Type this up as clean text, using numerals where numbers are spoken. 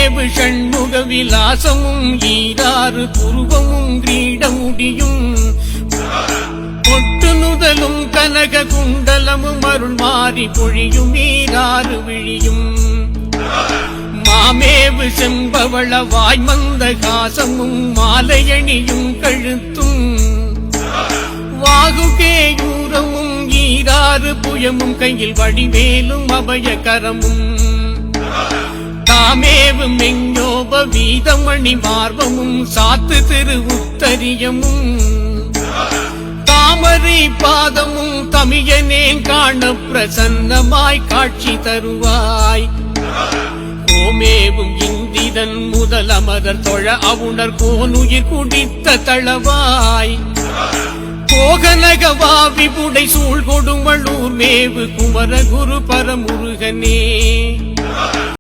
ஓமேவு ஷண்முக விலாசமும் ஈராறு புருவமும் கிரீடமுடியும் பொட்டு நுதலும் கனக குண்டலமும் அருள் மாறி பொழியும் ஈராறு விழியும் மாமேவு செம்பவள வாய்மந்த காசமும் மாலையணியும் கழுத்தும் வாகுகேயூரமும் ஈராறு புயமும் கையில் வடிவேலும் அபயகரமும் தாமேவு மெஞ்சோப வீதமணி மார்பமும் சாத்து திரு உத்தரியமும் தாமரை பாதமும் தமியனேன் காண பிரசன்னமாய் காட்சி தருவாய் கோமேவும் இந்திரன் முதல் அமரர் தொழ அவுணர் கோனுயிர் குடித்த தளவாய் கோகனகவா விபுடை சூழ் கொடுமளூர் மேவு குமர குரு பரமுருகனே